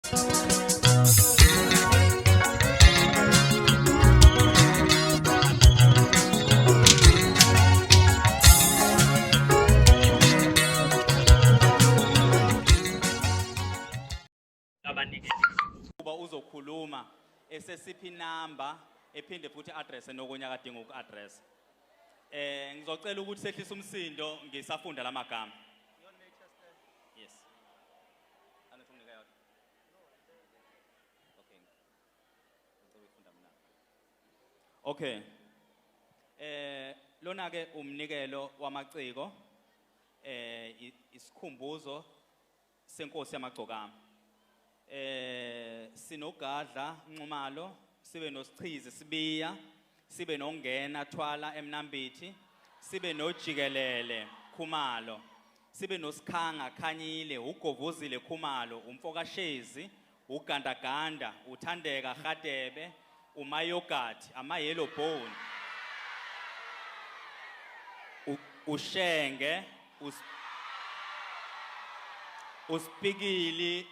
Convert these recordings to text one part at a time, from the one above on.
Uba uzokhuluma esesiphi number ephinde futhi address nokunya akadinga uku-address. Ngizocela ukuthi sehlise umsindo ngisafunda lamagama. Yes. Anothunika yodwa. Okay. Ngicela ukufunda mina. Okay. Lona ke umnikelo wamaciko isikhumbuzo senkosi yamagcokama. Sinogadla Nxumalo, sibe nosichizi Sibiya, sibe nongena Thwala eMnambithi, sibe nojikelele Khumalo, sibe nosikhanga Khanyile, uGovuzile Khumalo, umfokashezi, uGandaganda, uThandeka Radebe, uMayogathi, ama-yellow bone, uShenge, uSpikili,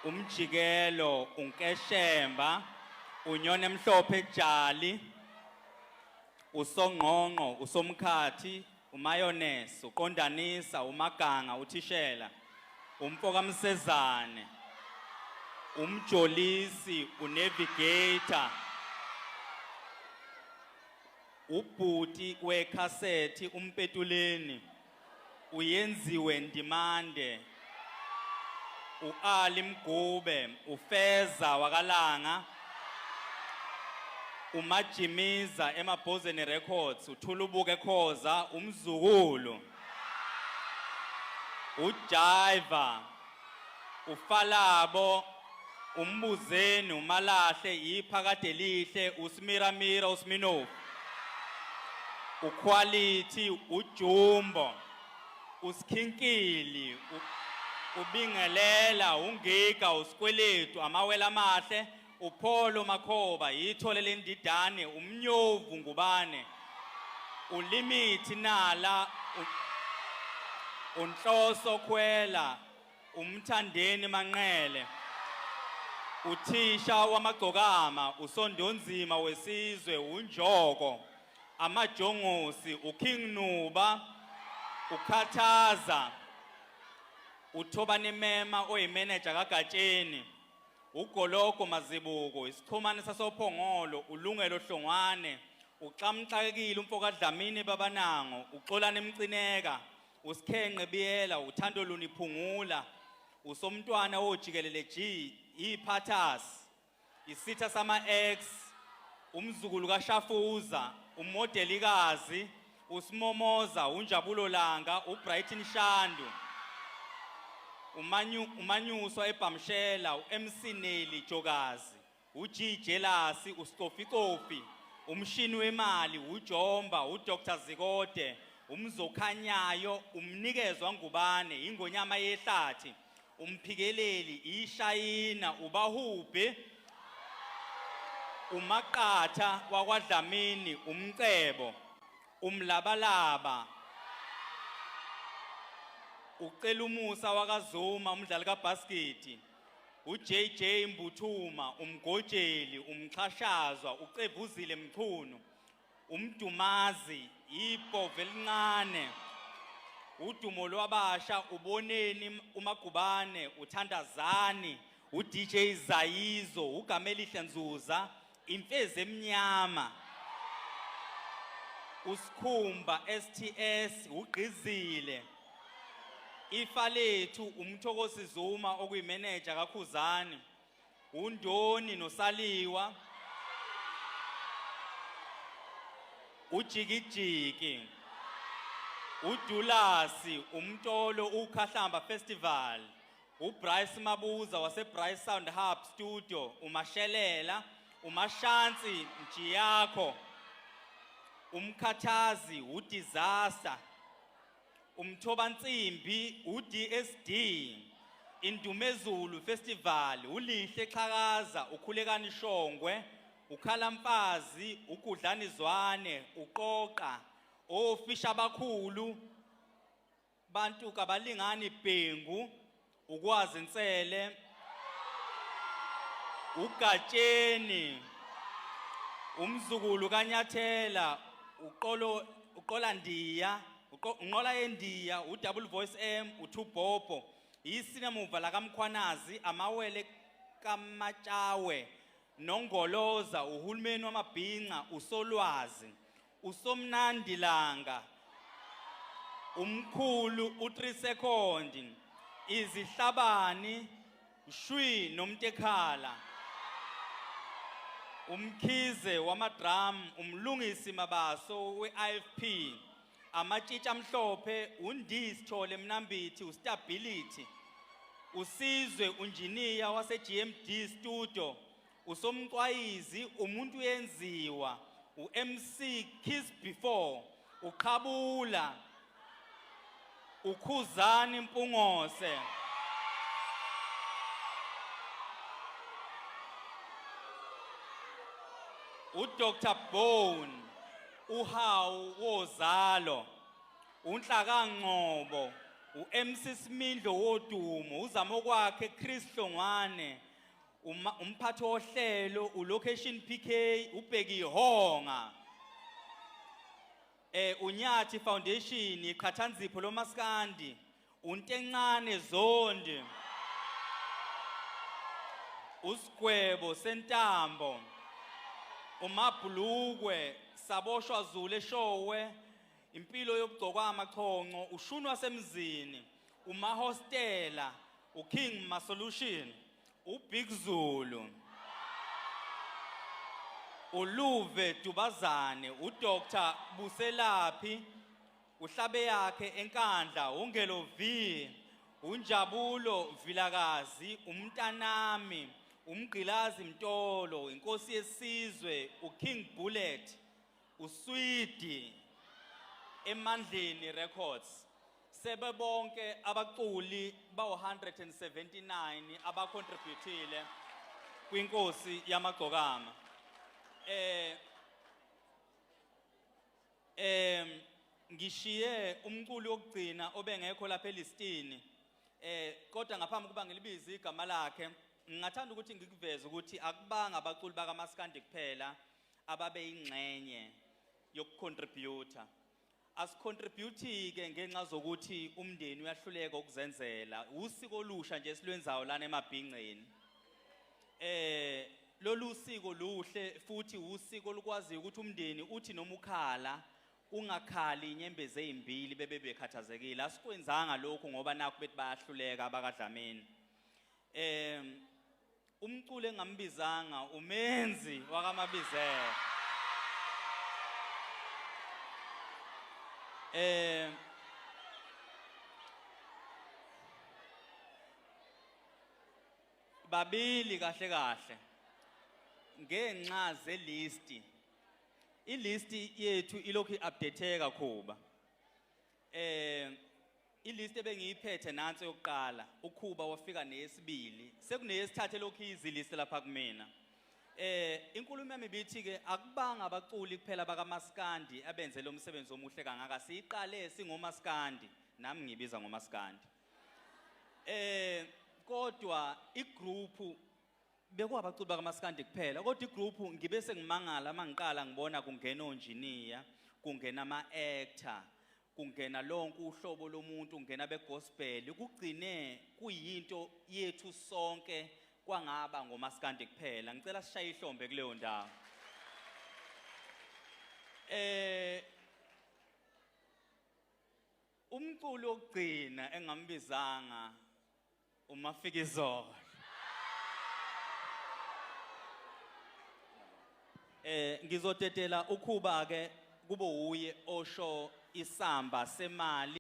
umjikelo, uNkeshemba, uNyone Mhlophe Jali, uSongqongqo, uSomkhathi, uMayonnaise, uQondanisa, uMaganga, uThishela, uMfokamsezane, uMjolisi, uNavigator, uBhuti weKhasethi, uMpetuleni, uYenziwe Ndimande, u-Ali Mgube, uFeza wakalanga, uMajimiza eMabhozeni Records, uThulubuke Khoza, uMzukulu, uJaiva, uFalabo, uMbuzeni, uMalahle, iPhakade Lihle, uSmiramira, uSminofu, uQuality, uJumbo, uSkhinkili, uBingelela, uNgiga, uSikweletu, amawela amahle, uPholo Makhoba, iThole leNdidane, uMnyovu Ngubane, uLimithi Nala, uNhloso Khwela, uMthandeni Manqele, uThisha wamagcokama, uSondonzima wesizwe, uNjoko, amajongosi, uKing Nuba, uKhathaza, uThobani Mema oyimanager kaGatsheni, uGoloko Mazibuko, isixhumane sasophongolo, uLungelo Hlongwane, uXamxakekile umfokadlamini babanango, uXolani Mcineka, uSikhenqe Biyela, uThando Luniphungula, uSomntwana ojikelele G, iPhathas, isitha sama-X, umzukulu kaShafuza, uModelikazi, uSimomoza, uNjabulo Langa, uBrighton Shandu, uManyuswa eBhamshela, uMC Neli Jokazi, uG Jelasi, uStofi, umshini wemali, uJomba, uDr Zikode, umzokhanyayo, umnikezwa Ngubane, ingonyama yehlathi, umphikeleli, iShayina, uBahubhe, uMaqatha wakwaDlamini, uMcebo, uMlabalaba, uCela Umusa wakaZuma, umdlali kaBasket, uJJ Mbuthuma, uMgojeli, uMxhashazwa, uCebuzile Mchunu, uMdumazi, iBhove elincane, uDumo lwabasha, uBoneni uMagubane, uThandazani, uDJ Zayizo, uGamelihle Nzuza, Imfezi Emnyama, uSkhumba STS, uGqizile, Ifa Lethu, uMthokozi Zuma okuyimanager kaKhuzani, uNdoni noSaliwa, uJikijiki, uDulasi, uMtolo uKhahlamba Festival, uBryce Mabuza waseBryce Sound Hub Studio, uMashelela, uMashansi Mjiyakho, uMkhathazi, uDisaster, uMthobansimbi, uDSD, Indumezulu Festival, uLihle Xhakaza, uKhulekani Shongwe, uKhalamfazi, uGudlani Zwane, uQoqa, oFisha Abakhulu, Bantu Kabalingani Bhengu, ukwazi insele, ugatsheni, umzukulu kaNyathela, uqola ndiya, unqola yendiya, udouble voice M, uThubhobho, isinemuva la kaMkhwanazi, amawele kaMatshawe, Nongoloza, uhulumeni wamabhinqa, uSolwazi, uSomnandilanga, umkhulu u3 secondi, izihlabani, Shwi noMtekhala, umkhize wamadrum, umlungisi mabaso we-IFP, amatshitshi amhlophe, uNdisithole Mnambithi, uStability, uSizwe unjiniya wase-GMD Studio, uSomcwayizi, umuntu yenziwa, uMC Kiss Before, uKhabula, uKhuzani Mpungose, uDr Bone, uHawu Wozalo, uNhlaka Ngcobo, uMC Smindlo Wodumo, uzamo kwakhe Chris Hlongwane, umphathi wohlelo, uLocation PK, uBheki Honga, uNyathi Foundation, iqhathanzipho loMaskandi, uNtencane Zondi, uSigwebo Sentambo, uMabhulukwe, Saboshwa Zulu eShowe, impilo yokugcokwa amachongo, uShunu wasemzini, uMahostela, uKing Masolution, uBig Zulu, uLuve Dubazane, uDr Buselaphi, uhlabe yakhe enkandla, uNgelo V, uNjabulo Vilakazi, uMntanami, uMgqilazi Mtolo, inkosi yesizwe, uKing Bullet, uSwidi, Emandleni Records. Sebe bonke abaculi bawu-179 abakontributile kwinkosi yamagcokama. Ngishiye umculi wokugcina obengekho lapha elistini. Kodwa ngaphambi kuba ngilibize igama lakhe, ngingathanda ukuthi ngikuveze ukuthi akubanga abaculi bakaMaskandi kuphela ababe ingxenye yokucontributor. Asicontribute-ke ngenxa zokuthi umndeni uyahluleka ukuzenzela. Usiko olusha nje silwenzayo lana emabhinqeni. Lolu siko luhle futhi usiko olukwaziyo ukuthi umndeni uthi noma ukhala ungakhali inyembezi ezimbili bebe bekhathazekile. Asikwenzanga lokho ngoba nakho bethi bayahluleka abakaDlamini. Umculi engambizanga uMenzi wakaMabizela. Babili kahle kahle ngenxa zelisti. Ilisti yethu ilokhu iupdateka Khuba. Ilisti ebengiyiphethe nansi yokuqala, uKhuba wafika neyesibili, sekuneyesithathu lokhu iziliste lapha kumina. Inkulumo yami ibithi ke akubanga abaculi kuphela bakaMaskandi abenze lo msebenzi omuhle kangaka, siqale singoMaskandi, nami ngibiza ngoMaskandi. Kodwa igroup bekuwabaculi bakaMaskandi kuphela, kodwa igroup ngibe sengimangala mangiqala ngibona kungena onjiniya, kungena ama-actor, kungena lonke uhlobo lomuntu, kungena begospel, kugcine kuyinto yethu sonke kwangaba ngoMaskandi kuphela. Ngicela sishaye ihlombe kuleyo ndawo. Umculi wokugcina engambizanga uMafikizolo. Ngizotetela uKhuba ke kube uye osho isamba semali